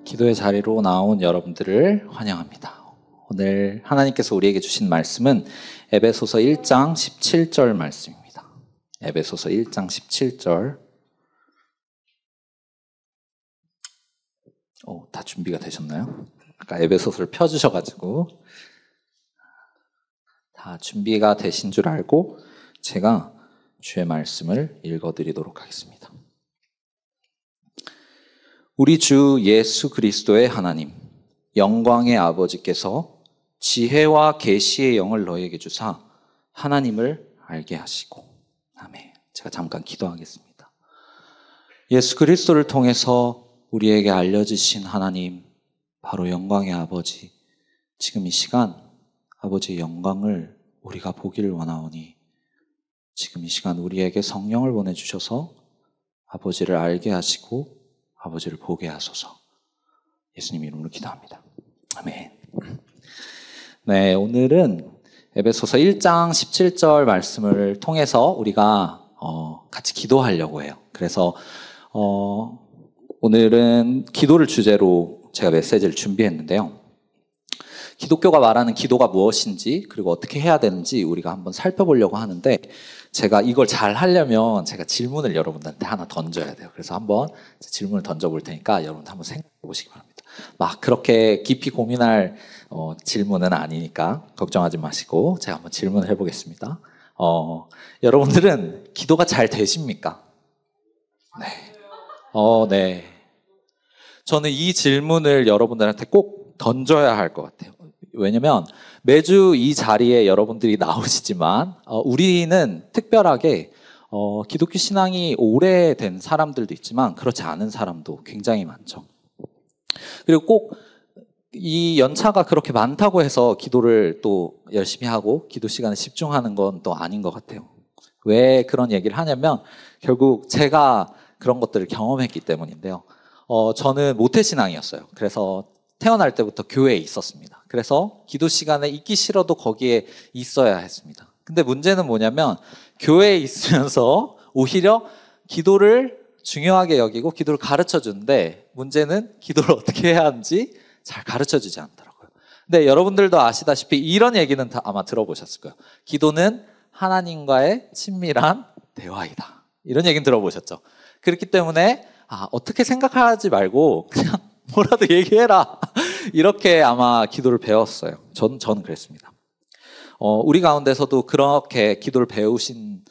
기도의 자리로 나온 여러분들을 환영합니다. 오늘 하나님께서 우리에게 주신 말씀은 에베소서 1장 17절 말씀입니다. 에베소서 1장 17절. 다 준비가 되셨나요? 아까 에베소서를 펴주셔가지고 다 준비가 되신 줄 알고 제가 주의 말씀을 읽어드리도록 하겠습니다. 우리 주 예수 그리스도의 하나님, 영광의 아버지께서 지혜와 계시의 영을 너희에게 주사 하나님을 알게 하시고. 아멘. 제가 잠깐 기도하겠습니다. 예수 그리스도를 통해서 우리에게 알려주신 하나님, 바로 영광의 아버지, 지금 이 시간 아버지의 영광을 우리가 보기를 원하오니 지금 이 시간 우리에게 성령을 보내주셔서 아버지를 알게 하시고 아버지를 보게 하소서. 예수님 이름으로 기도합니다. 아멘. 네, 오늘은 에베소서 1장 17절 말씀을 통해서 우리가 같이 기도하려고 해요. 그래서 오늘은 기도를 주제로 제가 메시지를 준비했는데요. 기독교가 말하는 기도가 무엇인지 그리고 어떻게 해야 되는지 우리가 한번 살펴보려고 하는데, 제가 이걸 잘 하려면 제가 질문을 여러분들한테 하나 던져야 돼요. 그래서 한번 질문을 던져볼 테니까 여러분들 한번 생각해 보시기 바랍니다. 막 그렇게 깊이 고민할 질문은 아니니까 걱정하지 마시고 제가 한번 질문을 해보겠습니다. 여러분들은 기도가 잘 되십니까? 네. 네. 저는 이 질문을 여러분들한테 꼭 던져야 할 것 같아요. 왜냐면 매주 이 자리에 여러분들이 나오시지만 우리는 특별하게 기독교 신앙이 오래된 사람들도 있지만 그렇지 않은 사람도 굉장히 많죠. 그리고 꼭 이 연차가 그렇게 많다고 해서 기도를 또 열심히 하고 기도 시간에 집중하는 건 또 아닌 것 같아요. 왜 그런 얘기를 하냐면 결국 제가 그런 것들을 경험했기 때문인데요. 저는 모태신앙이었어요. 그래서 태어날 때부터 교회에 있었습니다. 그래서 기도 시간에 있기 싫어도 거기에 있어야 했습니다. 근데 문제는 뭐냐면 교회에 있으면서 오히려 기도를 중요하게 여기고 기도를 가르쳐 주는데 문제는 기도를 어떻게 해야 하는지 잘 가르쳐 주지 않더라고요. 근데 여러분들도 아시다시피 이런 얘기는 다 아마 들어보셨을 거예요. 기도는 하나님과의 친밀한 대화이다. 이런 얘기는 들어보셨죠? 그렇기 때문에 어떻게 생각하지 말고 그냥 뭐라도 얘기해라. 이렇게 아마 기도를 배웠어요. 저는 그랬습니다. 우리 가운데서도 그렇게 기도를 배우신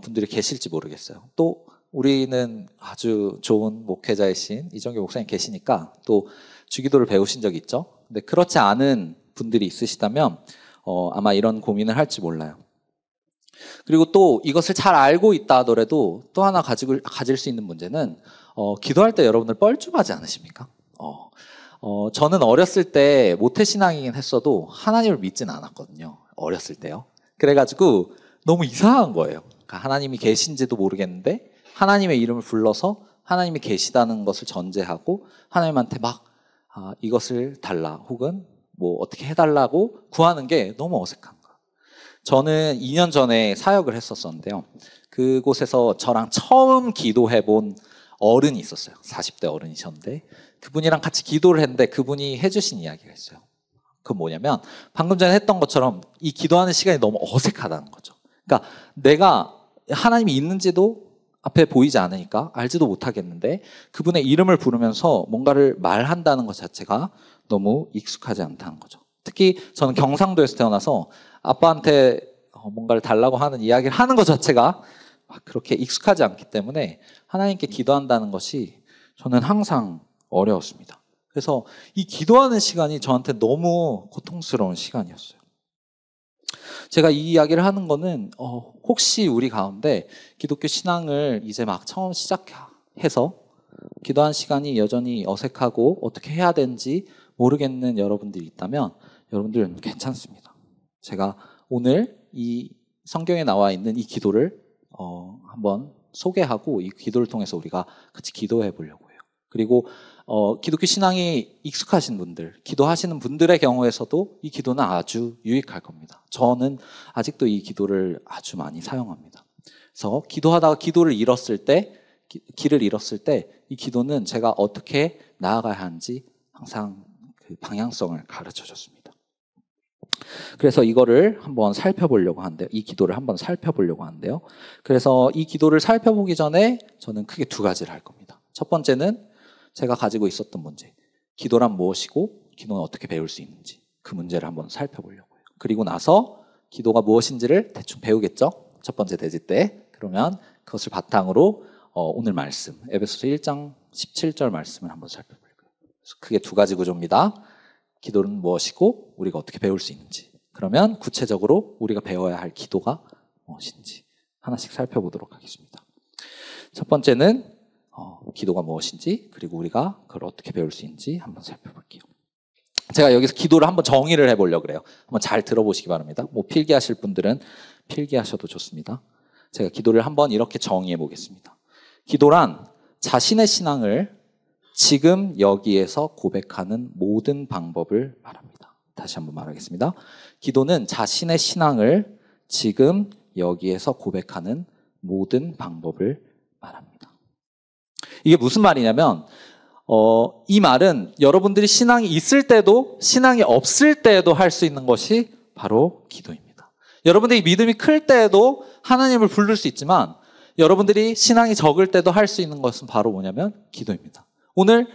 분들이 계실지 모르겠어요. 또 우리는 아주 좋은 목회자이신 이정규 목사님 계시니까 또 주기도를 배우신 적이 있죠. 근데 그렇지 않은 분들이 있으시다면 아마 이런 고민을 할지 몰라요. 그리고 또 이것을 잘 알고 있다 하더라도 또 하나 가질 수 있는 문제는 기도할 때 여러분들 뻘쭘하지 않으십니까? 저는 어렸을 때 모태신앙이긴 했어도 하나님을 믿지는 않았거든요. 어렸을 때요. 그래가지고 너무 이상한 거예요. 그러니까 하나님이 계신지도 모르겠는데 하나님의 이름을 불러서 하나님이 계시다는 것을 전제하고 하나님한테 막 이것을 달라 혹은 뭐 어떻게 해달라고 구하는 게 너무 어색한 거예요. 저는 2년 전에 사역을 했었었는데요. 그곳에서 저랑 처음 기도해본 어른이 있었어요. 40대 어른이셨는데 그분이랑 같이 기도를 했는데 그분이 해주신 이야기가 있어요. 그건 뭐냐면 방금 전에 했던 것처럼 이 기도하는 시간이 너무 어색하다는 거죠. 그러니까 내가 하나님이 있는지도 앞에 보이지 않으니까 알지도 못하겠는데 그분의 이름을 부르면서 뭔가를 말한다는 것 자체가 너무 익숙하지 않다는 거죠. 특히 저는 경상도에서 태어나서 아빠한테 뭔가를 달라고 하는 이야기를 하는 것 자체가 그렇게 익숙하지 않기 때문에 하나님께 기도한다는 것이 저는 항상 어려웠습니다. 그래서 이 기도하는 시간이 저한테 너무 고통스러운 시간이었어요. 제가 이 이야기를 하는 거는 혹시 우리 가운데 기독교 신앙을 이제 막 처음 시작해서 기도하는 시간이 여전히 어색하고 어떻게 해야 되는지 모르겠는 여러분들이 있다면 여러분들은 괜찮습니다. 제가 오늘 이 성경에 나와 있는 이 기도를 한번 소개하고 이 기도를 통해서 우리가 같이 기도해 보려고 해요. 그리고 기독교 신앙이 익숙하신 분들, 기도하시는 분들의 경우에서도 이 기도는 아주 유익할 겁니다. 저는 아직도 이 기도를 아주 많이 사용합니다. 그래서 기도하다가 기도를 잃었을 때, 길을 잃었을 때 이 기도는 제가 어떻게 나아가야 하는지 항상 그 방향성을 가르쳐 줬습니다. 그래서 이거를 한번 살펴보려고 하는데요. 이 기도를 한번 살펴보려고 하는데요. 그래서 이 기도를 살펴보기 전에 저는 크게 두 가지를 할 겁니다. 첫 번째는 제가 가지고 있었던 문제. 기도란 무엇이고 기도는 어떻게 배울 수 있는지 그 문제를 한번 살펴보려고요. 그리고 나서 기도가 무엇인지를 대충 배우겠죠? 첫 번째 대지 때. 그러면 그것을 바탕으로 오늘 말씀 에베소서 1장 17절 말씀을 한번 살펴볼 거예요. 그래서 크게 두 가지 구조입니다. 기도는 무엇이고 우리가 어떻게 배울 수 있는지. 그러면 구체적으로 우리가 배워야 할 기도가 무엇인지 하나씩 살펴보도록 하겠습니다. 첫 번째는 기도가 무엇인지 그리고 우리가 그걸 어떻게 배울 수 있는지 한번 살펴볼게요. 제가 여기서 기도를 한번 정의를 해보려고 그래요. 한번 잘 들어보시기 바랍니다. 뭐 필기하실 분들은 필기하셔도 좋습니다. 제가 기도를 한번 이렇게 정의해 보겠습니다. 기도란 자신의 신앙을 지금 여기에서 고백하는 모든 방법을 말합니다. 다시 한번 말하겠습니다. 기도는 자신의 신앙을 지금 여기에서 고백하는 모든 방법을 말합니다. 이게 무슨 말이냐면 이 말은 여러분들이 신앙이 있을 때도 신앙이 없을 때에도 할 수 있는 것이 바로 기도입니다. 여러분들이 믿음이 클 때에도 하나님을 부를 수 있지만 여러분들이 신앙이 적을 때도 할 수 있는 것은 바로 뭐냐면 기도입니다. 오늘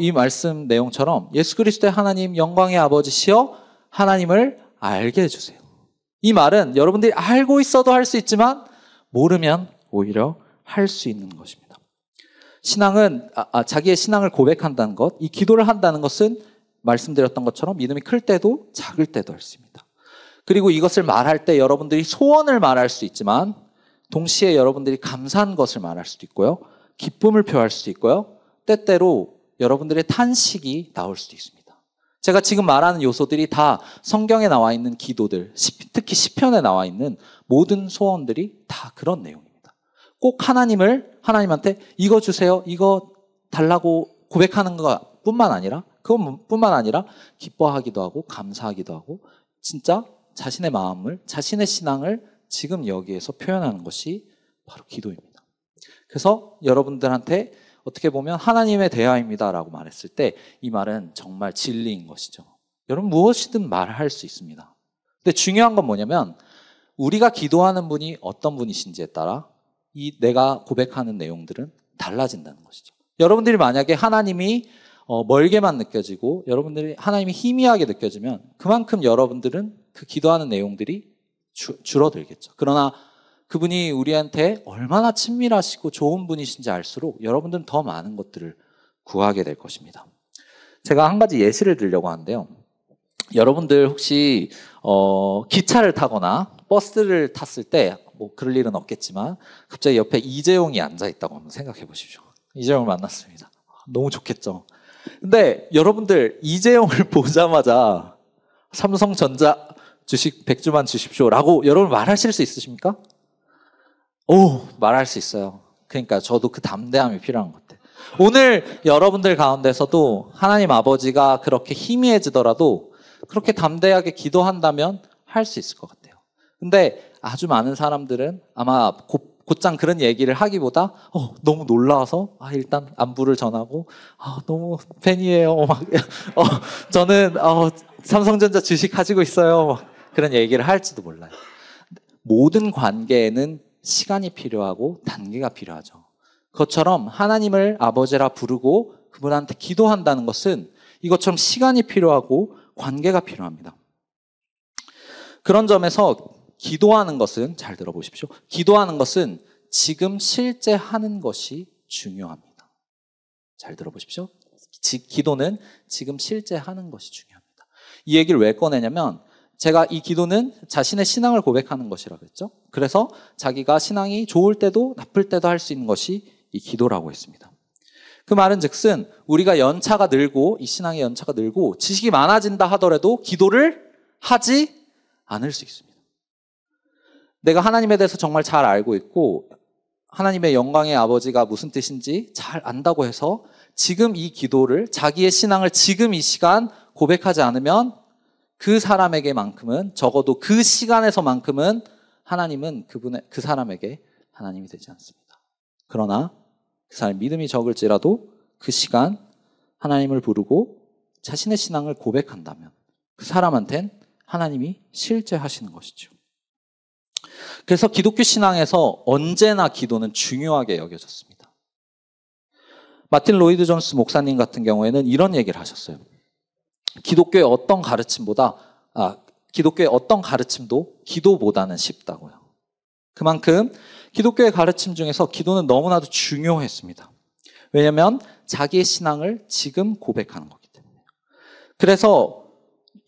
이 말씀 내용처럼 예수 그리스도의 하나님 영광의 아버지시여 하나님을 알게 해주세요. 이 말은 여러분들이 알고 있어도 할 수 있지만 모르면 오히려 할 수 있는 것입니다. 신앙은 자기의 신앙을 고백한다는 것, 이 기도를 한다는 것은 말씀드렸던 것처럼 믿음이 클 때도 작을 때도 할 수 있습니다. 그리고 이것을 말할 때 여러분들이 소원을 말할 수 있지만 동시에 여러분들이 감사한 것을 말할 수도 있고요. 기쁨을 표할 수도 있고요. 때때로 여러분들의 탄식이 나올 수도 있습니다. 제가 지금 말하는 요소들이 다 성경에 나와 있는 기도들, 특히 시편에 나와 있는 모든 소원들이 다 그런 내용입니다. 꼭 하나님한테 이거 주세요, 이거 달라고 고백하는 것뿐만 아니라 그것뿐만 아니라 기뻐하기도 하고 감사하기도 하고 진짜 자신의 마음을, 자신의 신앙을 지금 여기에서 표현하는 것이 바로 기도입니다. 그래서 여러분들한테 어떻게 보면 하나님의 대하입니다라고 말했을 때 이 말은 정말 진리인 것이죠. 여러분 무엇이든 말할 수 있습니다. 근데 중요한 건 뭐냐면 우리가 기도하는 분이 어떤 분이신지에 따라 이 내가 고백하는 내용들은 달라진다는 것이죠. 여러분들이 만약에 하나님이 멀게만 느껴지고 여러분들이 하나님이 희미하게 느껴지면 그만큼 여러분들은 그 기도하는 내용들이 줄어들겠죠. 그러나 그분이 우리한테 얼마나 친밀하시고 좋은 분이신지 알수록 여러분들은 더 많은 것들을 구하게 될 것입니다. 제가 한 가지 예시를 들려고 하는데요. 여러분들 혹시 기차를 타거나 버스를 탔을 때 뭐 그럴 일은 없겠지만 갑자기 옆에 이재용이 앉아있다고 한번 생각해 보십시오. 이재용을 만났습니다. 너무 좋겠죠. 근데 여러분들 이재용을 보자마자 삼성전자 주식 100주만 주십시오라고 여러분 말하실 수 있으십니까? 말할 수 있어요. 그러니까 저도 그 담대함이 필요한 것 같아요. 오늘 여러분들 가운데서도 하나님 아버지가 그렇게 희미해지더라도 그렇게 담대하게 기도한다면 할 수 있을 것 같아요. 근데 아주 많은 사람들은 아마 곧장 그런 얘기를 하기보다 너무 놀라워서 일단 안부를 전하고 너무 팬이에요. 저는 삼성전자 주식 가지고 있어요. 그런 얘기를 할지도 몰라요. 모든 관계에는 시간이 필요하고 단계가 필요하죠. 그것처럼 하나님을 아버지라 부르고 그분한테 기도한다는 것은 이것처럼 시간이 필요하고 관계가 필요합니다. 그런 점에서 기도하는 것은 잘 들어보십시오. 기도하는 것은 지금 실제 하는 것이 중요합니다. 잘 들어보십시오. 기도는 지금 실제 하는 것이 중요합니다. 이 얘기를 왜 꺼내냐면 제가 이 기도는 자신의 신앙을 고백하는 것이라고 했죠. 그래서 자기가 신앙이 좋을 때도 나쁠 때도 할 수 있는 것이 이 기도라고 했습니다. 그 말은 즉슨 우리가 연차가 늘고 이 신앙의 연차가 늘고 지식이 많아진다 하더라도 기도를 하지 않을 수 있습니다. 내가 하나님에 대해서 정말 잘 알고 있고 하나님의 영광의 아버지가 무슨 뜻인지 잘 안다고 해서 지금 이 기도를 자기의 신앙을 지금 이 시간 고백하지 않으면 그 사람에게만큼은 적어도 그 시간에서만큼은 하나님은 그 사람에게 하나님이 되지 않습니다. 그러나 그 사람의 믿음이 적을지라도 그 시간 하나님을 부르고 자신의 신앙을 고백한다면 그 사람한텐 하나님이 실제 하시는 것이죠. 그래서 기독교 신앙에서 언제나 기도는 중요하게 여겨졌습니다. 마틴 로이드 존스 목사님 같은 경우에는 이런 얘기를 하셨어요. 기독교의 어떤 가르침도 기도보다는 쉽다고요. 그만큼 기독교의 가르침 중에서 기도는 너무나도 중요했습니다. 왜냐하면 자기의 신앙을 지금 고백하는 거기 때문에. 그래서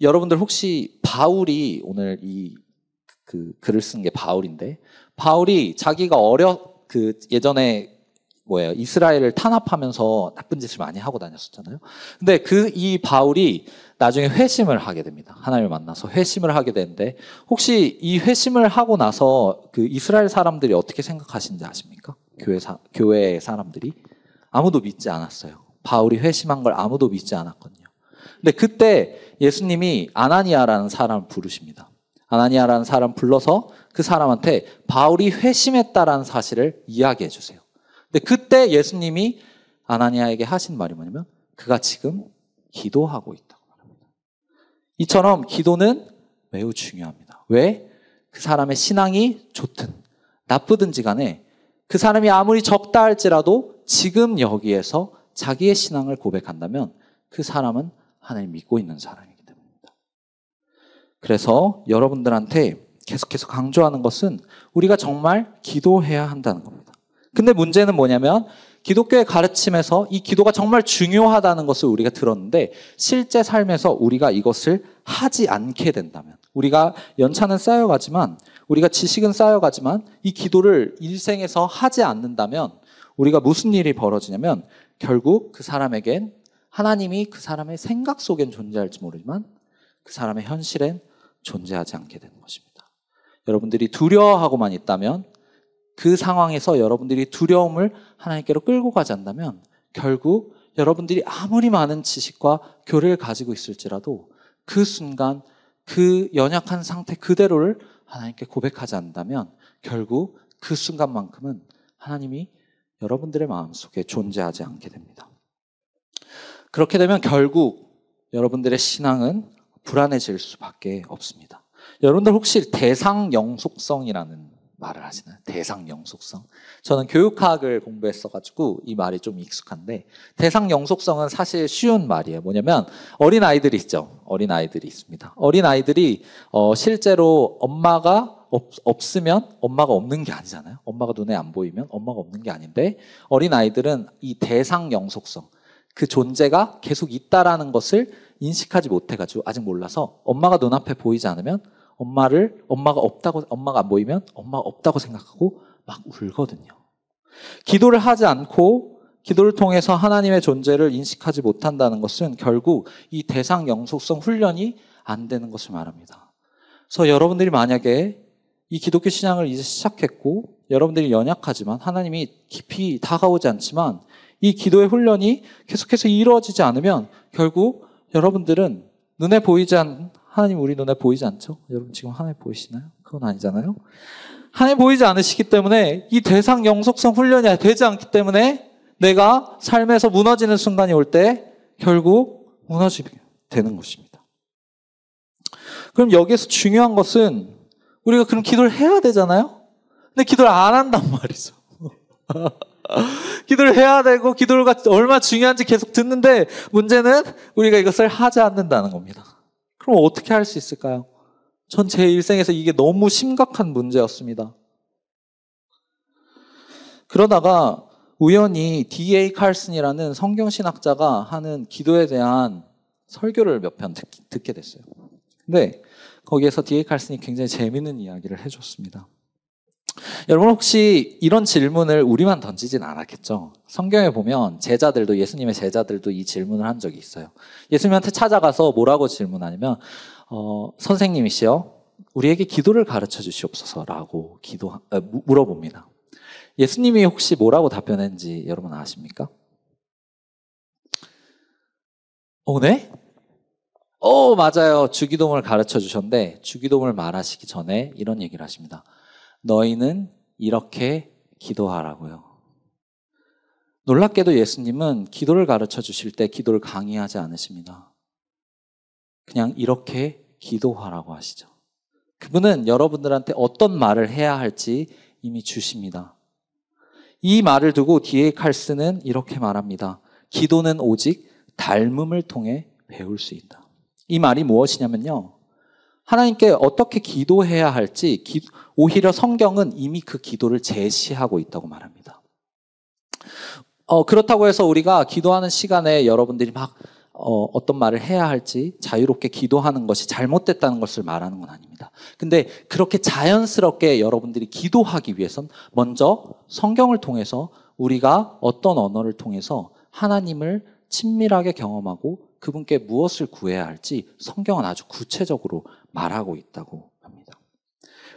여러분들 혹시 바울이 오늘 글을 쓴 게 바울인데, 바울이 자기가 예전에 이스라엘을 탄압하면서 나쁜 짓을 많이 하고 다녔었잖아요. 근데 이 바울이 나중에 회심을 하게 됩니다. 하나님을 만나서 회심을 하게 되는데, 혹시 이 회심을 하고 나서 이스라엘 사람들이 어떻게 생각하시는지 아십니까? 교회의 사람들이 아무도 믿지 않았어요. 바울이 회심한 걸 아무도 믿지 않았거든요. 근데 그때 예수님이 아나니아라는 사람을 부르십니다. 아나니아라는 사람 불러서 그 사람한테 바울이 회심했다라는 사실을 이야기해 주세요. 근데 그때 예수님이 아나니아에게 하신 말이 뭐냐면 그가 지금 기도하고 있다고 말합니다. 이처럼 기도는 매우 중요합니다. 왜? 그 사람의 신앙이 좋든 나쁘든지 간에 그 사람이 아무리 적다 할지라도 지금 여기에서 자기의 신앙을 고백한다면 그 사람은 하나님 믿고 있는 사람이기 때문입니다. 그래서 여러분들한테 계속해서 강조하는 것은 우리가 정말 기도해야 한다는 겁니다. 근데 문제는 뭐냐면 기독교의 가르침에서 이 기도가 정말 중요하다는 것을 우리가 들었는데 실제 삶에서 우리가 이것을 하지 않게 된다면, 우리가 연차는 쌓여가지만, 우리가 지식은 쌓여가지만 이 기도를 일생에서 하지 않는다면 우리가 무슨 일이 벌어지냐면 결국 그 사람에겐 하나님이 그 사람의 생각 속엔 존재할지 모르지만 그 사람의 현실엔 존재하지 않게 되는 것입니다. 여러분들이 두려워하고만 있다면, 그 상황에서 여러분들이 두려움을 하나님께로 끌고 가지 않는다면 결국 여러분들이 아무리 많은 지식과 교리를 가지고 있을지라도 그 순간 그 연약한 상태 그대로를 하나님께 고백하지 않는다면 결국 그 순간만큼은 하나님이 여러분들의 마음속에 존재하지 않게 됩니다. 그렇게 되면 결국 여러분들의 신앙은 불안해질 수밖에 없습니다. 여러분들 혹시 대상 영속성이라는 말을 하시나요? 대상 영속성. 저는 교육학을 공부했어가지고 이 말이 좀 익숙한데, 대상 영속성은 사실 쉬운 말이에요. 뭐냐면 어린아이들이 있죠. 어린아이들이 있습니다. 어린아이들이 실제로 엄마가 없으면 엄마가 없는 게 아니잖아요. 엄마가 눈에 안 보이면 엄마가 없는 게 아닌데, 어린아이들은 이 대상 영속성, 그 존재가 계속 있다라는 것을 인식하지 못해가지고 아직 몰라서 엄마가 눈앞에 보이지 않으면 엄마가 안 보이면 엄마가 없다고 생각하고 막 울거든요. 기도를 하지 않고 기도를 통해서 하나님의 존재를 인식하지 못한다는 것은 결국 이 대상 영속성 훈련이 안 되는 것을 말합니다. 그래서 여러분들이 만약에 이 기독교 신앙을 이제 시작했고 여러분들이 연약하지만 하나님이 깊이 다가오지 않지만 이 기도의 훈련이 계속해서 이루어지지 않으면 결국 여러분들은 눈에 보이지 않는, 하나님 우리 눈에 보이지 않죠? 여러분 지금 하나님 보이시나요? 그건 아니잖아요. 하나님 보이지 않으시기 때문에 이 대상 영속성 훈련이 되지 않기 때문에 내가 삶에서 무너지는 순간이 올 때 결국 무너지게 되는 것입니다. 그럼 여기에서 중요한 것은 우리가 그럼 기도를 해야 되잖아요? 근데 기도를 안 한단 말이죠. 기도를 해야 되고 기도가 얼마나 중요한지 계속 듣는데 문제는 우리가 이것을 하지 않는다는 겁니다. 그럼 어떻게 할 수 있을까요? 전 제 일생에서 이게 너무 심각한 문제였습니다. 그러다가 우연히 D.A. 칼슨이라는 성경신학자가 하는 기도에 대한 설교를 몇 편 듣게 됐어요. 근데 거기에서 D.A. 칼슨이 굉장히 재미있는 이야기를 해줬습니다. 여러분 혹시 이런 질문을 우리만 던지진 않았겠죠? 성경에 보면 제자들도, 예수님의 제자들도 이 질문을 한 적이 있어요. 예수님한테 찾아가서 뭐라고 질문하냐면 선생님이시여 우리에게 기도를 가르쳐 주시옵소서라고 물어봅니다. 예수님이 혹시 뭐라고 답변했는지 여러분 아십니까? 네? 맞아요. 주기도문을 가르쳐 주셨는데 주기도문을 말하시기 전에 이런 얘기를 하십니다. 너희는 이렇게 기도하라고요. 놀랍게도 예수님은 기도를 가르쳐 주실 때 기도를 강의하지 않으십니다. 그냥 이렇게 기도하라고 하시죠. 그분은 여러분들한테 어떤 말을 해야 할지 이미 주십니다. 이 말을 두고 뒤에 칼스는 이렇게 말합니다. 기도는 오직 닮음을 통해 배울 수 있다. 이 말이 무엇이냐면요. 하나님께 어떻게 기도해야 할지 오히려 성경은 이미 그 기도를 제시하고 있다고 말합니다. 그렇다고 해서 우리가 기도하는 시간에 여러분들이 막 어떤 말을 해야 할지 자유롭게 기도하는 것이 잘못됐다는 것을 말하는 건 아닙니다. 근데 그렇게 자연스럽게 여러분들이 기도하기 위해선 먼저 성경을 통해서 우리가 어떤 언어를 통해서 하나님을 친밀하게 경험하고 그분께 무엇을 구해야 할지 성경은 아주 구체적으로 말하고 있다고 합니다.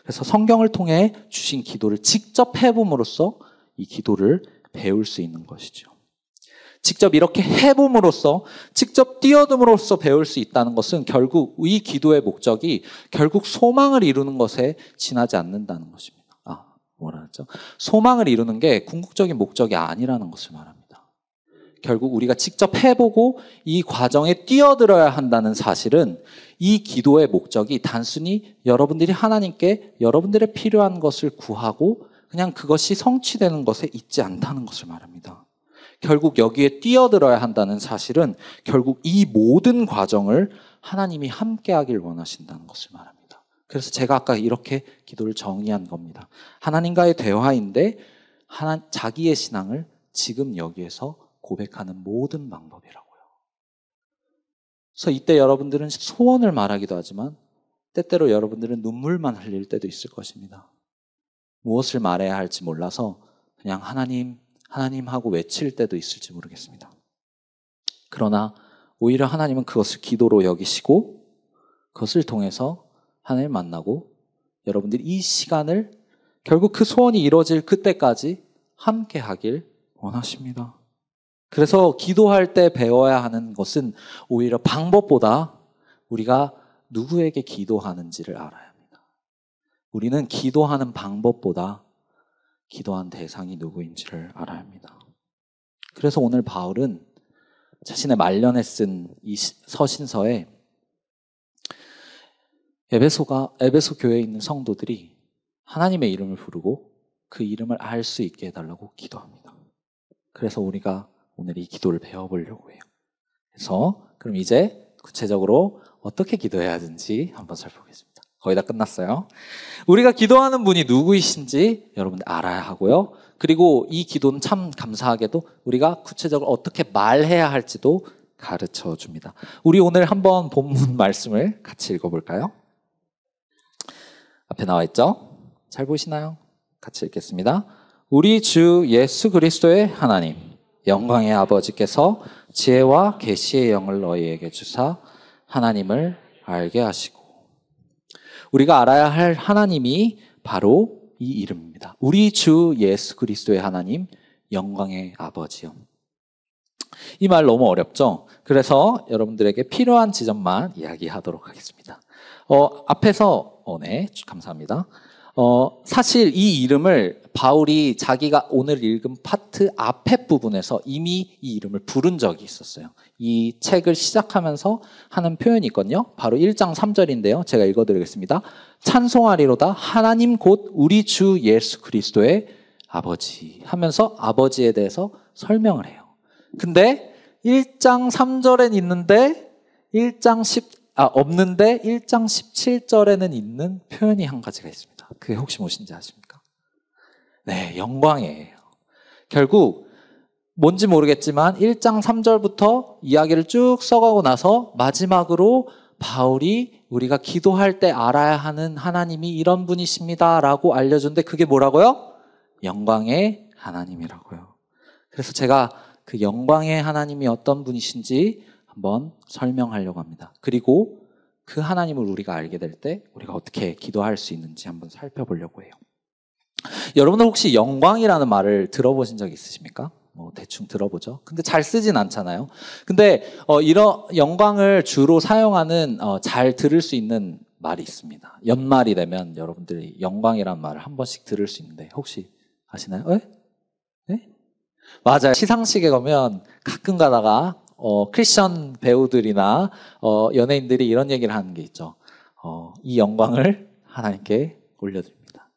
그래서 성경을 통해 주신 기도를 직접 해봄으로써 이 기도를 배울 수 있는 것이죠. 직접 이렇게 해봄으로써, 직접 뛰어듦으로써 배울 수 있다는 것은 결국 이 기도의 목적이 결국 소망을 이루는 것에 지나지 않는다는 것입니다. 뭐라 하죠? 소망을 이루는 게 궁극적인 목적이 아니라는 것을 말합니다. 결국 우리가 직접 해보고 이 과정에 뛰어들어야 한다는 사실은 이 기도의 목적이 단순히 여러분들이 하나님께 여러분들의 필요한 것을 구하고 그냥 그것이 성취되는 것에 있지 않다는 것을 말합니다. 결국 여기에 뛰어들어야 한다는 사실은 결국 이 모든 과정을 하나님이 함께하길 원하신다는 것을 말합니다. 그래서 제가 아까 이렇게 기도를 정의한 겁니다. 하나님과의 대화인데 자기의 신앙을 지금 여기에서 고백하는 모든 방법이라고요. 그래서 이때 여러분들은 소원을 말하기도 하지만 때때로 여러분들은 눈물만 흘릴 때도 있을 것입니다. 무엇을 말해야 할지 몰라서 그냥 하나님 하고 외칠 때도 있을지 모르겠습니다. 그러나 오히려 하나님은 그것을 기도로 여기시고 그것을 통해서 하나님을 만나고 여러분들이 이 시간을 결국 그 소원이 이루어질 그때까지 함께 하길 원하십니다. 그래서 기도할 때 배워야 하는 것은 오히려 방법보다 우리가 누구에게 기도하는지를 알아야 합니다. 우리는 기도하는 방법보다 기도한 대상이 누구인지를 알아야 합니다. 그래서 오늘 바울은 자신의 말년에 쓴 이 서신서에 에베소 교회에 있는 성도들이 하나님의 이름을 부르고 그 이름을 알 수 있게 해달라고 기도합니다. 그래서 우리가 오늘 이 기도를 배워보려고 해요. 그래서 그럼 이제 구체적으로 어떻게 기도해야 하는지 한번 살펴보겠습니다. 거의 다 끝났어요. 우리가 기도하는 분이 누구이신지 여러분들 알아야 하고요. 그리고 이 기도는 참 감사하게도 우리가 구체적으로 어떻게 말해야 할지도 가르쳐 줍니다. 우리 오늘 한번 본문 말씀을 같이 읽어볼까요? 앞에 나와 있죠? 잘 보시나요? 같이 읽겠습니다. 우리 주 예수 그리스도의 하나님, 영광의 아버지께서 지혜와 계시의 영을 너희에게 주사 하나님을 알게 하시고, 우리가 알아야 할 하나님이 바로 이 이름입니다. 우리 주 예수 그리스도의 하나님, 영광의 아버지요. 이 말 너무 어렵죠? 그래서 여러분들에게 필요한 지점만 이야기하도록 하겠습니다. 앞에서 네, 감사합니다. 사실 이 이름을 바울이 자기가 오늘 읽은 파트 앞에 부분에서 이미 이 이름을 부른 적이 있었어요. 이 책을 시작하면서 하는 표현이 있거든요. 바로 1장 3절인데요. 제가 읽어드리겠습니다. 찬송하리로다 하나님 곧 우리 주 예수 그리스도의 아버지 하면서 아버지에 대해서 설명을 해요. 근데 1장 3절엔 있는데 없는데 1장 17절에는 있는 표현이 한 가지가 있습니다. 그게 혹시 무엇인지 아십니까? 네, 영광이에요. 결국 뭔지 모르겠지만 1장 3절부터 이야기를 쭉 써가고 나서 마지막으로 바울이 우리가 기도할 때 알아야 하는 하나님이 이런 분이십니다 라고 알려준데 그게 뭐라고요? 영광의 하나님이라고요. 그래서 제가 그 영광의 하나님이 어떤 분이신지 한번 설명하려고 합니다. 그리고 그 하나님을 우리가 알게 될 때 우리가 어떻게 기도할 수 있는지 한번 살펴보려고 해요. 여러분들 혹시 영광이라는 말을 들어보신 적 있으십니까? 대충 들어보죠. 근데 잘 쓰진 않잖아요. 근데 이런 영광을 주로 사용하는 잘 들을 수 있는 말이 있습니다. 연말이 되면 여러분들이 영광이라는 말을 한 번씩 들을 수 있는데 혹시 아시나요? 네? 맞아요. 시상식에 가면 가끔 가다가 크리스천 배우들이나 연예인들이 이런 얘기를 하는 게 있죠. 이 영광을 하나님께 올려드립니다.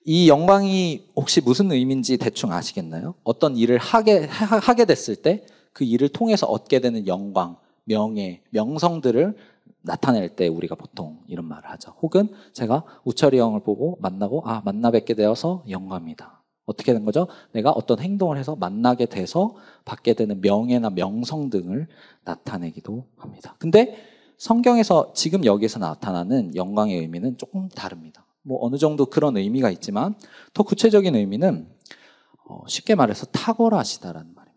이 영광이 혹시 무슨 의미인지 대충 아시겠나요? 어떤 일을 하게 됐을 때 그 일을 통해서 얻게 되는 영광, 명예, 명성들을 나타낼 때 우리가 보통 이런 말을 하죠. 혹은 제가 우철이 형을 보고 만나고 만나 뵙게 되어서 영광이다. 어떻게 된 거죠? 내가 어떤 행동을 해서 만나게 돼서 받게 되는 명예나 명성 등을 나타내기도 합니다. 근데 성경에서 지금 여기서 나타나는 영광의 의미는 조금 다릅니다. 어느 정도 그런 의미가 있지만 더 구체적인 의미는 쉽게 말해서 탁월하시다라는 말입니다.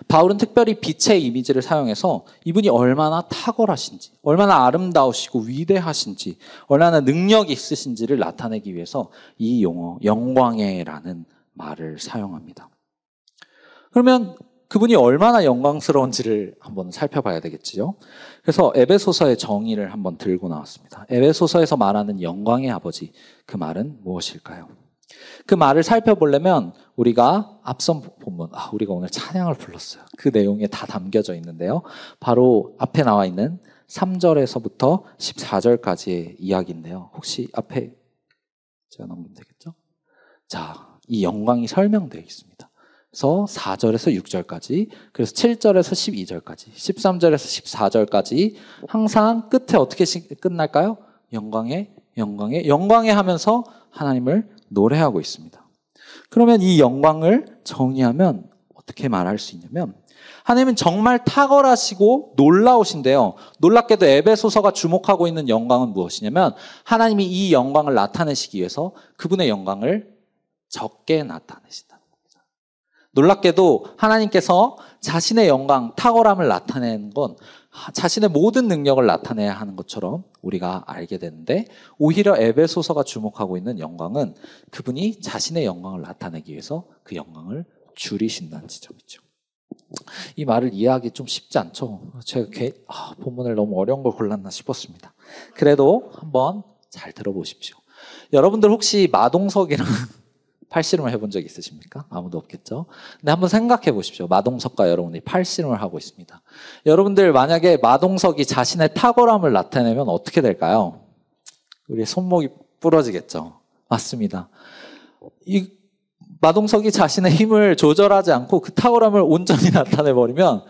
바울은 특별히 빛의 이미지를 사용해서 이분이 얼마나 탁월하신지, 얼마나 아름다우시고 위대하신지, 얼마나 능력이 있으신지를 나타내기 위해서 이 용어 영광에라는 말을 사용합니다. 그러면 그분이 얼마나 영광스러운지를 한번 살펴봐야 되겠지요. 그래서 에베소서의 정의를 한번 들고 나왔습니다. 에베소서에서 말하는 영광의 아버지, 그 말은 무엇일까요? 그 말을 살펴보려면 우리가 앞선 본문, 우리가 오늘 찬양을 불렀어요. 그 내용에 다 담겨져 있는데요. 바로 앞에 나와 있는 3절에서부터 14절까지의 이야기인데요. 혹시 앞에 제가 넘기면 되겠죠? 자, 이 영광이 설명되어 있습니다. 그래서 4절에서 6절까지, 그래서 7절에서 12절까지, 13절에서 14절까지 항상 끝에 어떻게 끝날까요? 영광에 하면서 하나님을 노래하고 있습니다. 그러면 이 영광을 정의하면 어떻게 말할 수 있냐면 하나님은 정말 탁월하시고 놀라우신데요. 놀랍게도 에베소서가 주목하고 있는 영광은 무엇이냐면 하나님이 이 영광을 나타내시기 위해서 그분의 영광을 적게 나타내신다는 겁니다. 놀랍게도 하나님께서 자신의 영광, 탁월함을 나타내는 건 자신의 모든 능력을 나타내야 하는 것처럼 우리가 알게 되는데 오히려 에베소서가 주목하고 있는 영광은 그분이 자신의 영광을 나타내기 위해서 그 영광을 줄이신다는 지점이죠. 이 말을 이해하기 좀 쉽지 않죠. 제가 본문을 너무 어려운 걸 골랐나 싶었습니다. 그래도 한번 잘 들어보십시오. 여러분들 혹시 마동석이랑 팔씨름을 해본 적 있으십니까? 아무도 없겠죠. 근데 한번 생각해 보십시오. 마동석과 여러분이 팔씨름을 하고 있습니다. 여러분들 만약에 마동석이 자신의 탁월함을 나타내면 어떻게 될까요? 우리 손목이 부러지겠죠. 맞습니다. 이 마동석이 자신의 힘을 조절하지 않고 그 탁월함을 온전히 나타내 버리면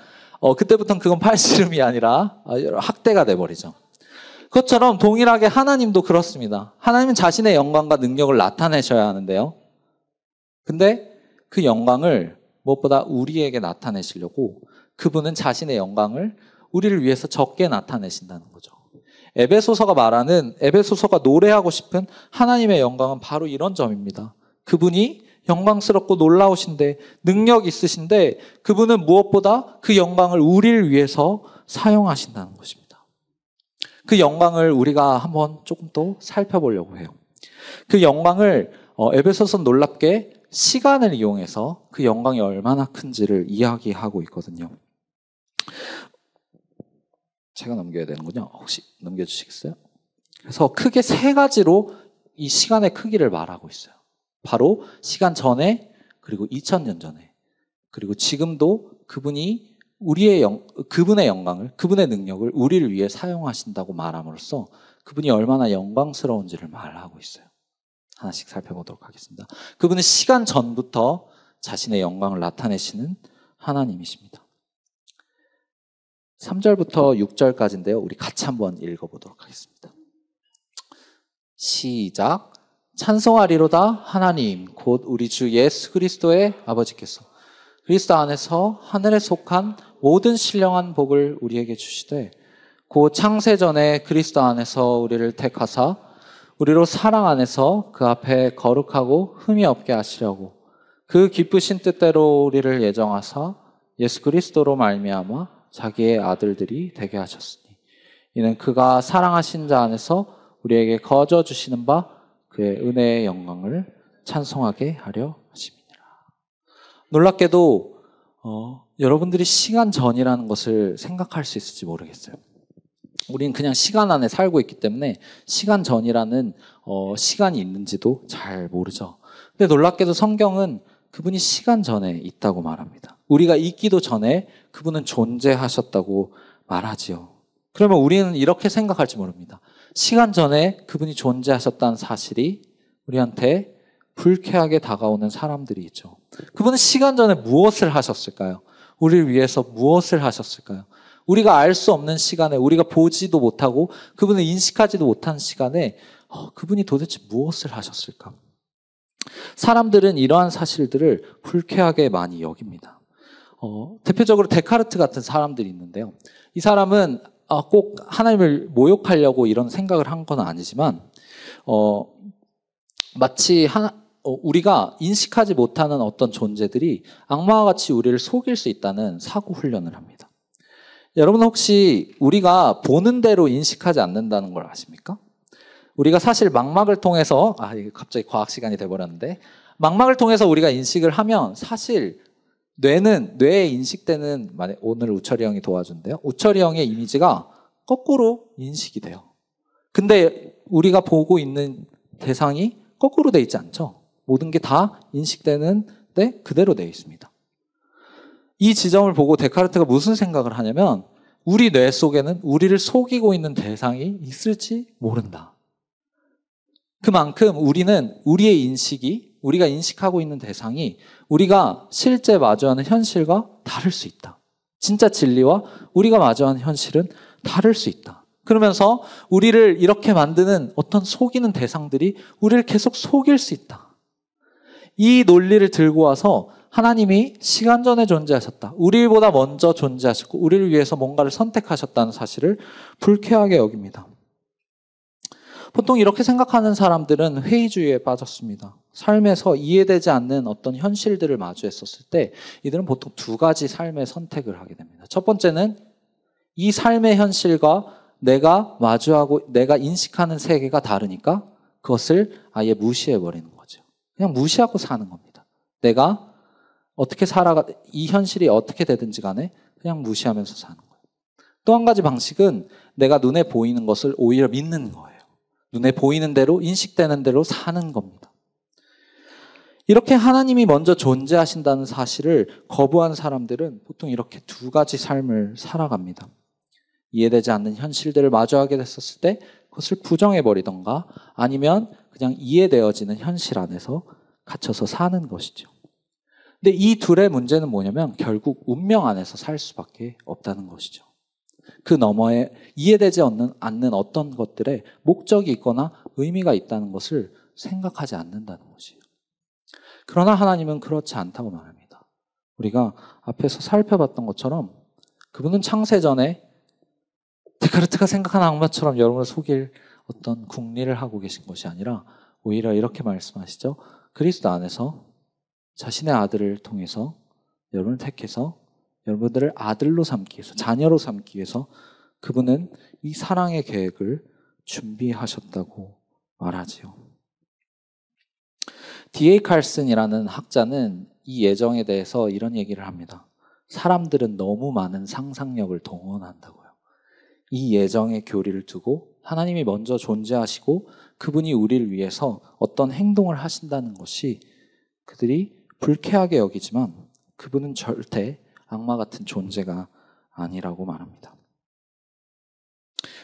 그때부터는 그건 팔씨름이 아니라 학대가 돼 버리죠. 그것처럼 동일하게 하나님도 그렇습니다. 하나님은 자신의 영광과 능력을 나타내셔야 하는데요. 근데 그 영광을 무엇보다 우리에게 나타내시려고 그분은 자신의 영광을 우리를 위해서 적게 나타내신다는 거죠. 에베소서가 노래하고 싶은 하나님의 영광은 바로 이런 점입니다. 그분이 영광스럽고 놀라우신데 능력 있으신데 그분은 무엇보다 그 영광을 우리를 위해서 사용하신다는 것입니다. 그 영광을 우리가 한번 조금 더 살펴보려고 해요. 그 영광을 에베소서는 놀랍게 시간을 이용해서 그 영광이 얼마나 큰지를 이야기하고 있거든요. 제가 넘겨야 되는군요. 혹시 넘겨주시겠어요? 그래서 크게 세 가지로 이 시간의 크기를 말하고 있어요. 바로 시간 전에, 그리고 2000년 전에, 그리고 지금도 그분이 그분의 영광을, 그분의 능력을 우리를 위해 사용하신다고 말함으로써 그분이 얼마나 영광스러운지를 말하고 있어요. 하나씩 살펴보도록 하겠습니다. 그분은 시간 전부터 자신의 영광을 나타내시는 하나님이십니다. 3절부터 6절까지인데요. 우리 같이 한번 읽어보도록 하겠습니다. 시작. 찬송하리로다 하나님 곧 우리 주 예수 그리스도의 아버지께서 그리스도 안에서 하늘에 속한 모든 신령한 복을 우리에게 주시되 곧 창세 전에 그리스도 안에서 우리를 택하사 우리로 사랑 안에서 그 앞에 거룩하고 흠이 없게 하시려고 그 기쁘신 뜻대로 우리를 예정하사 예수 그리스도로 말미암아 자기의 아들들이 되게 하셨으니 이는 그가 사랑하신 자 안에서 우리에게 거저 주시는 바 그의 은혜의 영광을 찬송하게 하려 하심이니라. 놀랍게도 여러분들이 시간 전이라는 것을 생각할 수 있을지 모르겠어요. 우리는 그냥 시간 안에 살고 있기 때문에 시간 전이라는 시간이 있는지도 잘 모르죠. 근데 놀랍게도 성경은 그분이 시간 전에 있다고 말합니다. 우리가 있기도 전에 그분은 존재하셨다고 말하지요. 그러면 우리는 이렇게 생각할지 모릅니다. 시간 전에 그분이 존재하셨다는 사실이 우리한테 불쾌하게 다가오는 사람들이 있죠. 그분은 시간 전에 무엇을 하셨을까요? 우리를 위해서 무엇을 하셨을까요? 우리가 알 수 없는 시간에, 우리가 보지도 못하고 그분을 인식하지도 못한 시간에 그분이 도대체 무엇을 하셨을까? 사람들은 이러한 사실들을 불쾌하게 많이 여깁니다. 대표적으로 데카르트 같은 사람들이 있는데요. 이 사람은 꼭 하나님을 모욕하려고 이런 생각을 한 건 아니지만 마치 우리가 인식하지 못하는 어떤 존재들이 악마와 같이 우리를 속일 수 있다는 사고 훈련을 합니다. 여러분 혹시 우리가 보는 대로 인식하지 않는다는 걸 아십니까? 우리가 사실 망막을 통해서 이게 갑자기 과학 시간이 돼버렸는데 망막을 통해서 우리가 인식을 하면 사실 뇌에 인식되는 오늘 우철이 형이 도와준대요. 우철이 형의 이미지가 거꾸로 인식이 돼요. 근데 우리가 보고 있는 대상이 거꾸로 돼 있지 않죠. 모든 게 다 인식되는데 그대로 되어 있습니다. 이 지점을 보고 데카르트가 무슨 생각을 하냐면 우리 뇌 속에는 우리를 속이고 있는 대상이 있을지 모른다. 그만큼 우리는 우리의 인식이, 우리가 인식하고 있는 대상이 우리가 실제 마주하는 현실과 다를 수 있다. 진짜 진리와 우리가 마주하는 현실은 다를 수 있다. 그러면서 우리를 이렇게 만드는 어떤 속이는 대상들이 우리를 계속 속일 수 있다. 이 논리를 들고 와서 하나님이 시간 전에 존재하셨다. 우리보다 먼저 존재하셨고 우리를 위해서 뭔가를 선택하셨다는 사실을 불쾌하게 여깁니다. 보통 이렇게 생각하는 사람들은 회의주의에 빠졌습니다. 삶에서 이해되지 않는 어떤 현실들을 마주했었을 때 이들은 보통 두 가지 삶의 선택을 하게 됩니다. 첫 번째는 이 삶의 현실과 내가 마주하고 내가 인식하는 세계가 다르니까 그것을 아예 무시해버리는 거죠. 그냥 무시하고 사는 겁니다. 내가 어떻게 이 현실이 어떻게 되든지 간에 그냥 무시하면서 사는 거예요. 또 한 가지 방식은 내가 눈에 보이는 것을 오히려 믿는 거예요. 눈에 보이는 대로, 인식되는 대로 사는 겁니다. 이렇게 하나님이 먼저 존재하신다는 사실을 거부한 사람들은 보통 이렇게 두 가지 삶을 살아갑니다. 이해되지 않는 현실들을 마주하게 됐었을 때 그것을 부정해버리던가 아니면 그냥 이해되어지는 현실 안에서 갇혀서 사는 것이죠. 근데 이 둘의 문제는 뭐냐면 결국 운명 안에서 살 수밖에 없다는 것이죠. 그 너머에 이해되지 않는 어떤 것들에 목적이 있거나 의미가 있다는 것을 생각하지 않는다는 것이에요. 그러나 하나님은 그렇지 않다고 말합니다. 우리가 앞에서 살펴봤던 것처럼 그분은 창세전에 데카르트가 생각하는 악마처럼 여러분을 속일 어떤 궁리를 하고 계신 것이 아니라 오히려 이렇게 말씀하시죠. 그리스도 안에서 자신의 아들을 통해서 여러분을 택해서 여러분들을 아들로 삼기 위해서, 자녀로 삼기 위해서 그분은 이 사랑의 계획을 준비하셨다고 말하지요. D.A. 칼슨이라는 학자는 이 예정에 대해서 이런 얘기를 합니다. 사람들은 너무 많은 상상력을 동원한다고요. 이 예정의 교리를 두고 하나님이 먼저 존재하시고 그분이 우리를 위해서 어떤 행동을 하신다는 것이 그들이 불쾌하게 여기지만 그분은 절대 악마 같은 존재가 아니라고 말합니다.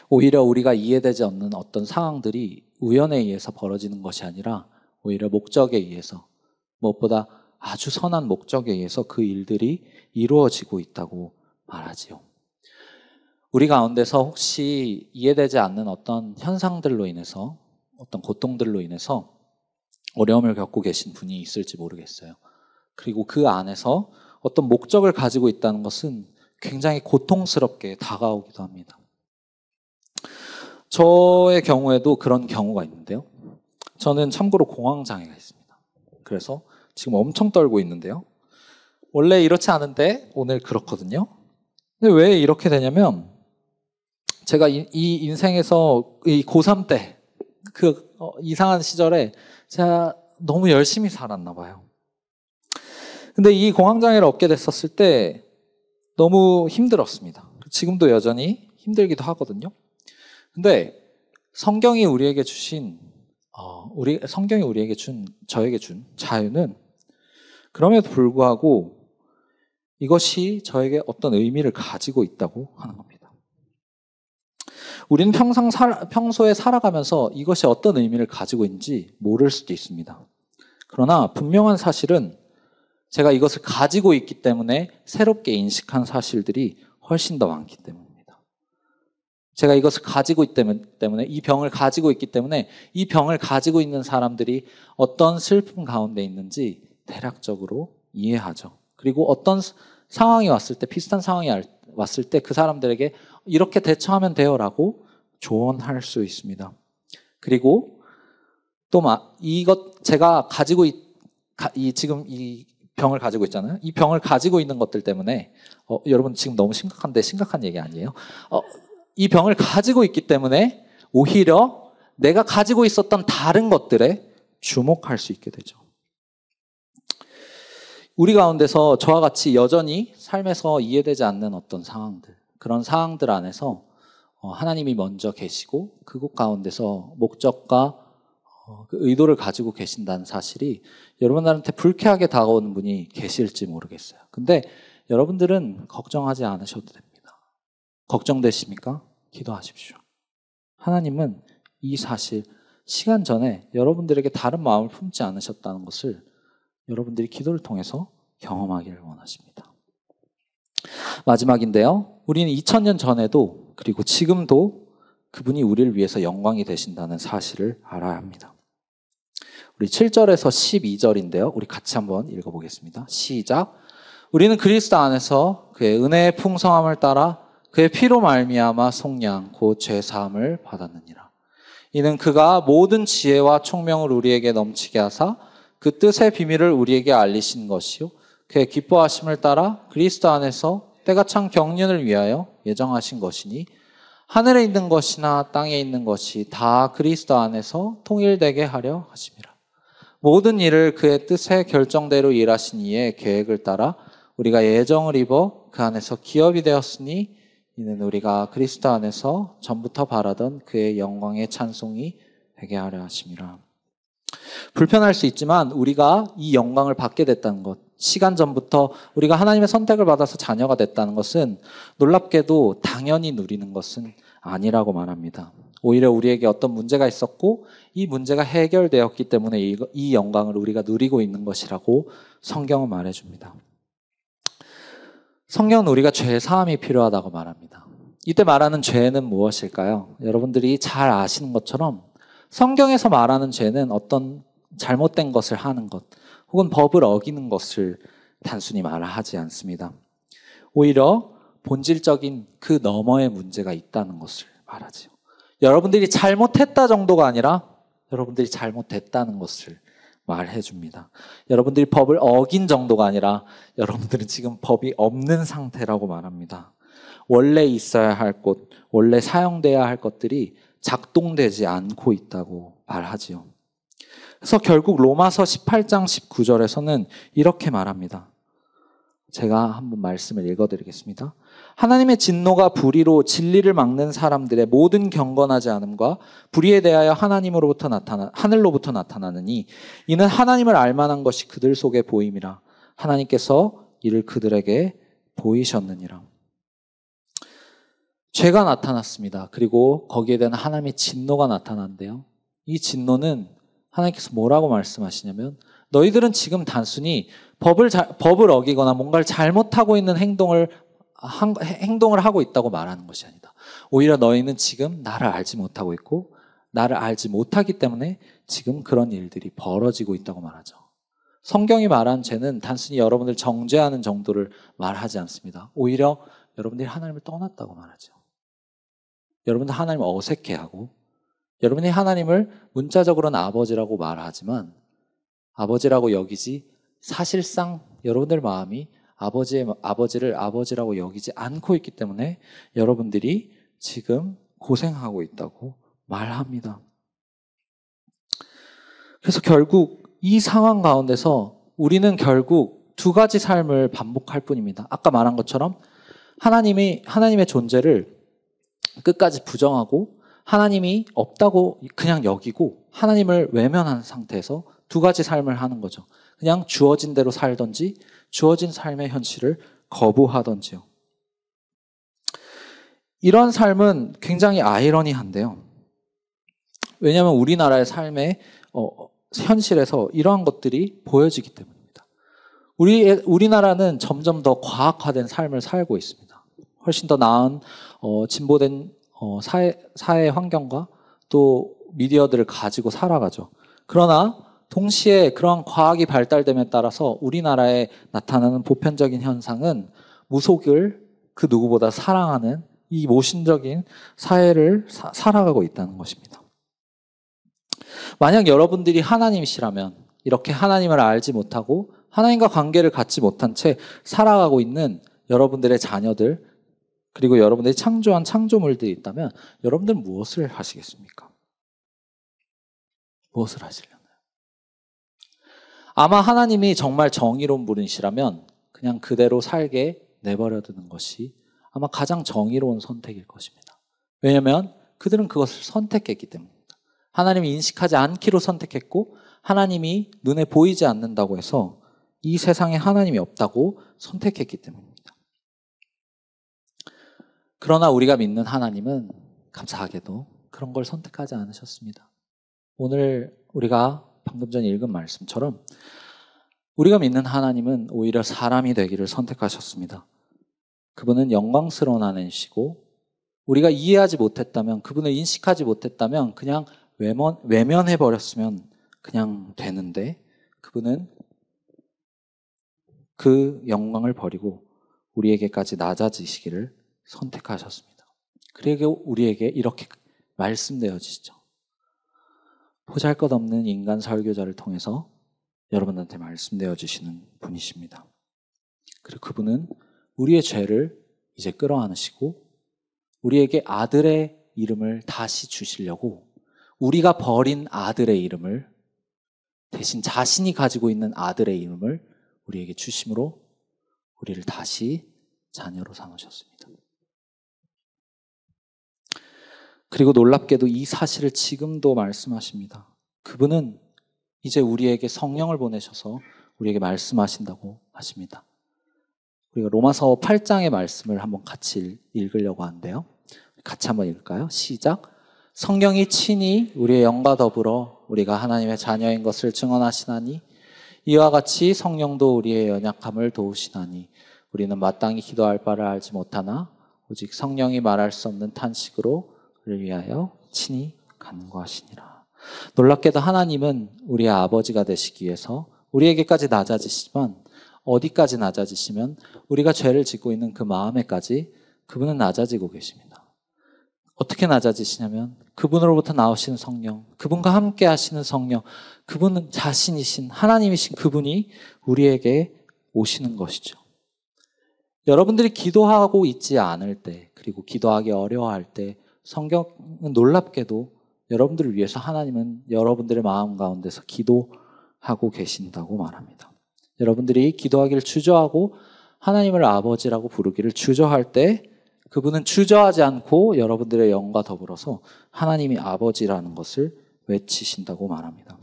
오히려 우리가 이해되지 않는 어떤 상황들이 우연에 의해서 벌어지는 것이 아니라 오히려 목적에 의해서, 무엇보다 아주 선한 목적에 의해서 그 일들이 이루어지고 있다고 말하지요. 우리 가운데서 혹시 이해되지 않는 어떤 현상들로 인해서, 어떤 고통들로 인해서 어려움을 겪고 계신 분이 있을지 모르겠어요. 그리고 그 안에서 어떤 목적을 가지고 있다는 것은 굉장히 고통스럽게 다가오기도 합니다. 저의 경우에도 그런 경우가 있는데요. 저는 참고로 공황장애가 있습니다. 그래서 지금 엄청 떨고 있는데요. 원래 이렇지 않은데 오늘 그렇거든요. 근데 왜 이렇게 되냐면 제가 이 인생에서 이 고3 때 그 이상한 시절에 제가 너무 열심히 살았나 봐요. 근데 이 공황장애를 얻게 됐었을 때 너무 힘들었습니다. 지금도 여전히 힘들기도 하거든요. 근데 성경이 우리에게 주신 저에게 준 자유는 그럼에도 불구하고 이것이 저에게 어떤 의미를 가지고 있다고 하는 겁니다. 우리는 평소에 살아가면서 이것이 어떤 의미를 가지고 있는지 모를 수도 있습니다. 그러나 분명한 사실은 제가 이것을 가지고 있기 때문에 새롭게 인식한 사실들이 훨씬 더 많기 때문입니다. 제가 이것을 가지고 있기 때문에, 이 병을 가지고 있기 때문에 이 병을 가지고 있는 사람들이 어떤 슬픔 가운데 있는지 대략적으로 이해하죠. 그리고 어떤 상황이 왔을 때, 비슷한 상황이 왔을 때 그 사람들에게 이렇게 대처하면 돼요라고 조언할 수 있습니다. 그리고 또 제가 가지고 지금 이 병을 가지고 있잖아요. 이 병을 가지고 있는 것들 때문에 여러분 지금 너무 심각한 얘기 아니에요? 이 병을 가지고 있기 때문에 오히려 내가 가지고 있었던 다른 것들에 주목할 수 있게 되죠. 우리 가운데서 저와 같이 여전히 삶에서 이해되지 않는 어떤 상황들, 그런 상황들 안에서 하나님이 먼저 계시고 그곳 가운데서 목적과 그 의도를 가지고 계신다는 사실이 여러분들한테 불쾌하게 다가오는 분이 계실지 모르겠어요. 근데 여러분들은 걱정하지 않으셔도 됩니다. 걱정되십니까? 기도하십시오. 하나님은 이 사실, 시간 전에 여러분들에게 다른 마음을 품지 않으셨다는 것을 여러분들이 기도를 통해서 경험하기를 원하십니다. 마지막인데요. 우리는 2000년 전에도 그리고 지금도 그분이 우리를 위해서 영광이 되신다는 사실을 알아야 합니다. 우리 7절에서 12절인데요. 우리 같이 한번 읽어보겠습니다. 시작. 우리는 그리스도 안에서 그의 은혜의 풍성함을 따라 그의 피로 말미암아 속량 곧 죄사함을 받았느니라. 이는 그가 모든 지혜와 총명을 우리에게 넘치게 하사 그 뜻의 비밀을 우리에게 알리신 것이요 그의 기뻐하심을 따라 그리스도 안에서 때가 찬 경륜을 위하여 예정하신 것이니 하늘에 있는 것이나 땅에 있는 것이 다 그리스도 안에서 통일되게 하려 하심이라. 모든 일을 그의 뜻의 결정대로 일하신 이의 계획을 따라 우리가 예정을 입어 그 안에서 기업이 되었으니 이는 우리가 그리스도 안에서 전부터 바라던 그의 영광의 찬송이 되게 하려 하심이라. 불편할 수 있지만 우리가 이 영광을 받게 됐다는 것, 시간 전부터 우리가 하나님의 선택을 받아서 자녀가 됐다는 것은 놀랍게도 당연히 누리는 것은 아니라고 말합니다. 오히려 우리에게 어떤 문제가 있었고 이 문제가 해결되었기 때문에 이 영광을 우리가 누리고 있는 것이라고 성경은 말해줍니다. 성경은 우리가 죄 사함이 필요하다고 말합니다. 이때 말하는 죄는 무엇일까요? 여러분들이 잘 아시는 것처럼 성경에서 말하는 죄는 어떤 잘못된 것을 하는 것 혹은 법을 어기는 것을 단순히 말하지 않습니다. 오히려 본질적인 그 너머의 문제가 있다는 것을 말하지요. 여러분들이 잘못했다 정도가 아니라 여러분들이 잘못됐다는 것을 말해줍니다. 여러분들이 법을 어긴 정도가 아니라 여러분들은 지금 법이 없는 상태라고 말합니다. 원래 있어야 할 것, 원래 사용돼야 할 것들이 작동되지 않고 있다고 말하지요. 그래서 결국 로마서 18장 19절에서는 이렇게 말합니다. 제가 한번 말씀을 읽어드리겠습니다. 하나님의 진노가 불의로 진리를 막는 사람들의 모든 경건하지 않음과 불의에 대하여 하늘로부터 나타나느니 이는 하나님을 알만한 것이 그들 속에 보임이라. 하나님께서 이를 그들에게 보이셨느니라. 죄가 나타났습니다. 그리고 거기에 대한 하나님의 진노가 나타난대요. 이 진노는 하나님께서 뭐라고 말씀하시냐면 너희들은 지금 단순히 법을 어기거나 뭔가를 잘못하고 있는 행동을 하고 있다고 말하는 것이 아니다. 오히려 너희는 지금 나를 알지 못하고 있고 나를 알지 못하기 때문에 지금 그런 일들이 벌어지고 있다고 말하죠. 성경이 말한 죄는 단순히 여러분들 정죄하는 정도를 말하지 않습니다. 오히려 여러분들이 하나님을 떠났다고 말하죠. 여러분들 하나님을 어색해하고 여러분이 하나님을 문자적으로는 아버지라고 말하지만 아버지라고 여기지 사실상 여러분들 마음이 아버지를 아버지라고 여기지 않고 있기 때문에 여러분들이 지금 고생하고 있다고 말합니다. 그래서 결국 이 상황 가운데서 우리는 결국 두 가지 삶을 반복할 뿐입니다. 아까 말한 것처럼 하나님의 존재를 끝까지 부정하고 하나님이 없다고 그냥 여기고 하나님을 외면한 상태에서 두 가지 삶을 하는 거죠. 그냥 주어진 대로 살던지 주어진 삶의 현실을 거부하던지요. 이런 삶은 굉장히 아이러니한데요. 왜냐하면 우리나라의 삶의 현실에서 이러한 것들이 보여지기 때문입니다. 우리나라는 점점 더 과학화된 삶을 살고 있습니다. 훨씬 더 나은 진보된 사회 환경과 또 미디어들을 가지고 살아가죠. 그러나 동시에 그러한 과학이 발달됨에 따라서 우리나라에 나타나는 보편적인 현상은 무속을 그 누구보다 사랑하는 이 모순적인 사회를 살아가고 있다는 것입니다. 만약 여러분들이 하나님이시라면 이렇게 하나님을 알지 못하고 하나님과 관계를 갖지 못한 채 살아가고 있는 여러분들의 자녀들 그리고 여러분들이 창조한 창조물들이 있다면 여러분들은 무엇을 하시겠습니까? 무엇을 하시려나요? 아마 하나님이 정말 정의로운 분이시라면 그냥 그대로 살게 내버려 두는 것이 아마 가장 정의로운 선택일 것입니다. 왜냐하면 그들은 그것을 선택했기 때문입니다. 하나님이 인식하지 않기로 선택했고 하나님이 눈에 보이지 않는다고 해서 이 세상에 하나님이 없다고 선택했기 때문입니다. 그러나 우리가 믿는 하나님은 감사하게도 그런 걸 선택하지 않으셨습니다. 오늘 우리가 방금 전에 읽은 말씀처럼 우리가 믿는 하나님은 오히려 사람이 되기를 선택하셨습니다. 그분은 영광스러운 하나님이시고 우리가 이해하지 못했다면 그분을 인식하지 못했다면 그냥 외면해버렸으면 그냥 되는데 그분은 그 영광을 버리고 우리에게까지 낮아지시기를 선택하셨습니다. 그리고 우리에게 이렇게 말씀되어지죠. 보잘것없는 인간 설교자를 통해서 여러분한테 말씀되어 주시는 분이십니다. 그리고 그분은 우리의 죄를 이제 끌어안으시고 우리에게 아들의 이름을 다시 주시려고 우리가 버린 아들의 이름을 대신 자신이 가지고 있는 아들의 이름을 우리에게 주심으로 우리를 다시 자녀로 삼으셨습니다. 그리고 놀랍게도 이 사실을 지금도 말씀하십니다. 그분은 이제 우리에게 성령을 보내셔서 우리에게 말씀하신다고 하십니다. 우리가 로마서 8장의 말씀을 한번 같이 읽으려고 하는데요. 같이 한번 읽을까요? 시작. 성령이 친히 우리의 영과 더불어 우리가 하나님의 자녀인 것을 증언하시나니 이와 같이 성령도 우리의 연약함을 도우시나니 우리는 마땅히 기도할 바를 알지 못하나 오직 성령이 말할 수 없는 탄식으로 우리를 위하여 친히 간구하시니라. 놀랍게도 하나님은 우리의 아버지가 되시기 위해서 우리에게까지 낮아지시지만 어디까지 낮아지시면 우리가 죄를 짓고 있는 그 마음에까지 그분은 낮아지고 계십니다. 어떻게 낮아지시냐면 그분으로부터 나오시는 성령, 그분과 함께 하시는 성령, 그분은 자신이신 하나님이신 그분이 우리에게 오시는 것이죠. 여러분들이 기도하고 있지 않을 때 그리고 기도하기 어려워할 때 성경은 놀랍게도 여러분들을 위해서 하나님은 여러분들의 마음 가운데서 기도하고 계신다고 말합니다. 여러분들이 기도하기를 주저하고 하나님을 아버지라고 부르기를 주저할 때 그분은 주저하지 않고 여러분들의 영과 더불어서 하나님이 아버지라는 것을 외치신다고 말합니다.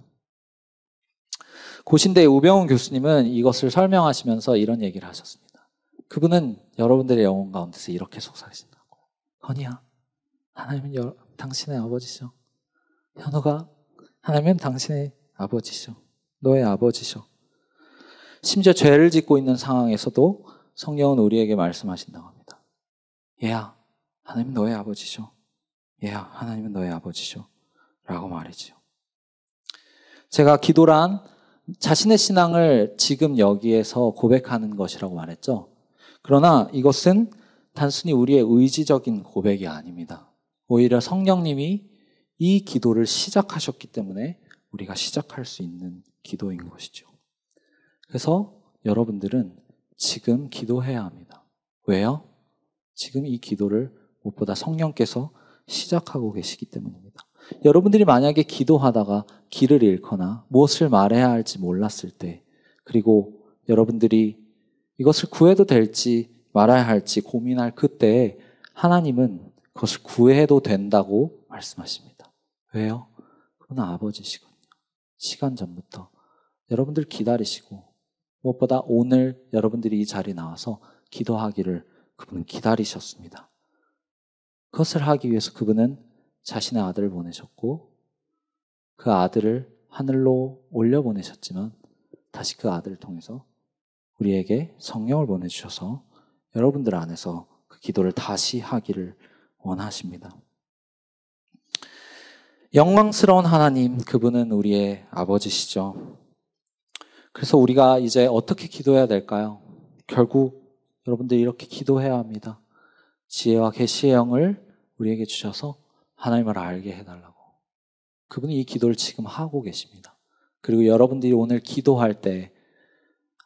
고신대 우병훈 교수님은 이것을 설명하시면서 이런 얘기를 하셨습니다. 그분은 여러분들의 영혼 가운데서 이렇게 속삭이신다고. 건이야, 하나님은 당신의 아버지셔. 현우가, 하나님은 당신의 아버지셔. 너의 아버지셔. 심지어 죄를 짓고 있는 상황에서도 성령은 우리에게 말씀하신다고 합니다. 얘야, 하나님은 너의 아버지셔. 얘야, 하나님은 너의 아버지셔. 라고 말이죠. 제가 기도란 자신의 신앙을 지금 여기에서 고백하는 것이라고 말했죠. 그러나 이것은 단순히 우리의 의지적인 고백이 아닙니다. 오히려 성령님이 이 기도를 시작하셨기 때문에 우리가 시작할 수 있는 기도인 것이죠. 그래서 여러분들은 지금 기도해야 합니다. 왜요? 지금 이 기도를 무엇보다 성령께서 시작하고 계시기 때문입니다. 여러분들이 만약에 기도하다가 길을 잃거나 무엇을 말해야 할지 몰랐을 때, 그리고 여러분들이 이것을 구해도 될지 말아야 할지 고민할 그때 하나님은 그것을 구해도 된다고 말씀하십니다. 왜요? 그건 아버지시거든요. 시간 전부터 여러분들 기다리시고 무엇보다 오늘 여러분들이 이 자리에 나와서 기도하기를 그분은 기다리셨습니다. 그것을 하기 위해서 그분은 자신의 아들을 보내셨고 그 아들을 하늘로 올려보내셨지만 다시 그 아들을 통해서 우리에게 성령을 보내주셔서 여러분들 안에서 그 기도를 다시 하기를 원하십니다. 영광스러운 하나님, 그분은 우리의 아버지시죠. 그래서 우리가 이제 어떻게 기도해야 될까요? 결국 여러분들이 이렇게 기도해야 합니다. 지혜와 계시의 영을 우리에게 주셔서 하나님을 알게 해달라고. 그분이 이 기도를 지금 하고 계십니다. 그리고 여러분들이 오늘 기도할 때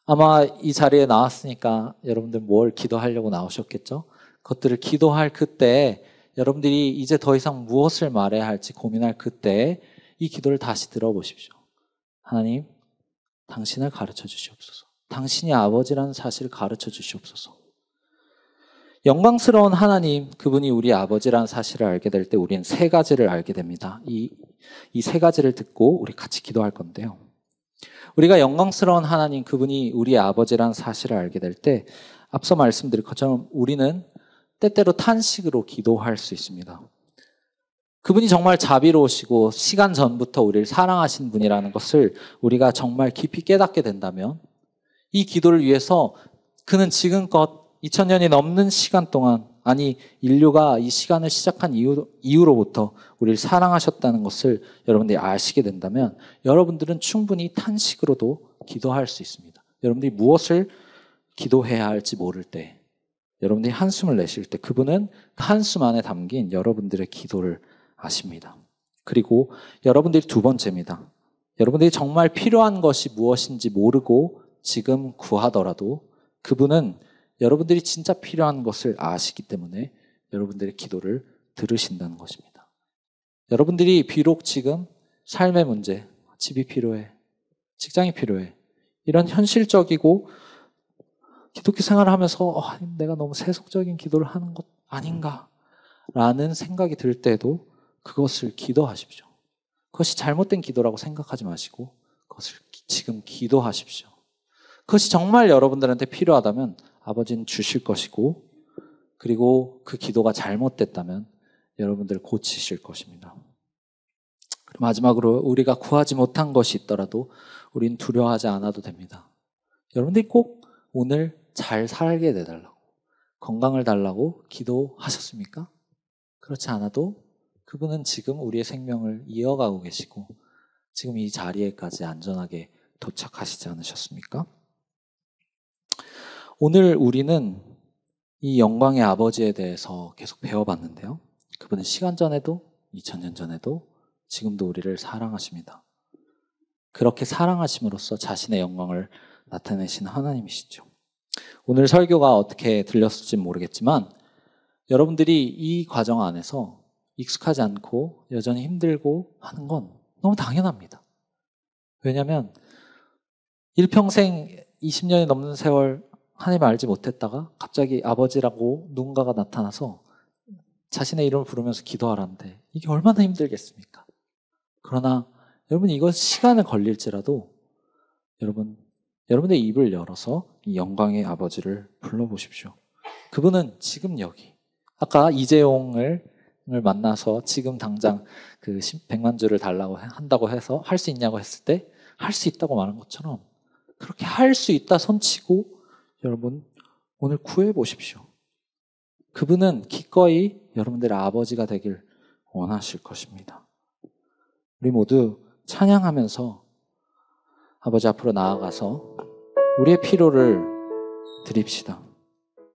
아마 이 자리에 나왔으니까 여러분들 뭘 기도하려고 나오셨겠죠? 그것들을 기도할 그때 여러분들이 이제 더 이상 무엇을 말해야 할지 고민할 그때 이 기도를 다시 들어보십시오. 하나님, 당신을 가르쳐 주시옵소서. 당신이 아버지라는 사실을 가르쳐 주시옵소서. 영광스러운 하나님, 그분이 우리 아버지라는 사실을 알게 될 때 우리는 세 가지를 알게 됩니다. 이 세 가지를 듣고 우리 같이 기도할 건데요. 우리가 영광스러운 하나님, 그분이 우리의 아버지라는 사실을 알게 될 때 앞서 말씀드린 것처럼 우리는 때때로 탄식으로 기도할 수 있습니다. 그분이 정말 자비로우시고 시간 전부터 우리를 사랑하신 분이라는 것을 우리가 정말 깊이 깨닫게 된다면 이 기도를 위해서 그는 지금껏 2000년이 넘는 시간 동안, 아니 인류가 이 시간을 시작한 이후로부터 우리를 사랑하셨다는 것을 여러분들이 아시게 된다면 여러분들은 충분히 탄식으로도 기도할 수 있습니다. 여러분들이 무엇을 기도해야 할지 모를 때, 여러분들이 한숨을 내쉴 때 그분은 그 한숨 안에 담긴 여러분들의 기도를 아십니다. 그리고 여러분들이 두 번째입니다. 여러분들이 정말 필요한 것이 무엇인지 모르고 지금 구하더라도 그분은 여러분들이 진짜 필요한 것을 아시기 때문에 여러분들의 기도를 들으신다는 것입니다. 여러분들이 비록 지금 삶의 문제, 집이 필요해, 직장이 필요해, 이런 현실적이고 기독교 생활을 하면서 내가 너무 세속적인 기도를 하는 것 아닌가라는 생각이 들 때도 그것을 기도하십시오. 그것이 잘못된 기도라고 생각하지 마시고 그것을 지금 기도하십시오. 그것이 정말 여러분들한테 필요하다면 아버지는 주실 것이고 그리고 그 기도가 잘못됐다면 여러분들 고치실 것입니다. 그리고 마지막으로 우리가 구하지 못한 것이 있더라도 우리는 두려워하지 않아도 됩니다. 여러분들이 꼭 오늘 잘 살게 해달라고, 건강을 달라고 기도하셨습니까? 그렇지 않아도 그분은 지금 우리의 생명을 이어가고 계시고 지금 이 자리에까지 안전하게 도착하시지 않으셨습니까? 오늘 우리는 이 영광의 아버지에 대해서 계속 배워봤는데요. 그분은 시간 전에도 2000년 전에도 지금도 우리를 사랑하십니다. 그렇게 사랑하심으로써 자신의 영광을 나타내신 하나님이시죠. 오늘 설교가 어떻게 들렸을지 모르겠지만 여러분들이 이 과정 안에서 익숙하지 않고 여전히 힘들고 하는 건 너무 당연합니다. 왜냐하면 일평생 20년이 넘는 세월 하나님을 알지 못했다가 갑자기 아버지라고 누군가가 나타나서 자신의 이름을 부르면서 기도하라는데 이게 얼마나 힘들겠습니까? 그러나 여러분 이것 시간을 걸릴지라도 여러분의 입을 열어서 이 영광의 아버지를 불러보십시오. 그분은 지금 여기 아까 이재용을 만나서 지금 당장 그 100만 주를 달라고 한다고 해서 할 수 있냐고 했을 때 할 수 있다고 말한 것처럼 그렇게 할 수 있다 손치고 여러분 오늘 구해보십시오. 그분은 기꺼이 여러분들의 아버지가 되길 원하실 것입니다. 우리 모두 찬양하면서 아버지 앞으로 나아가서 우리의 필요를 드립시다.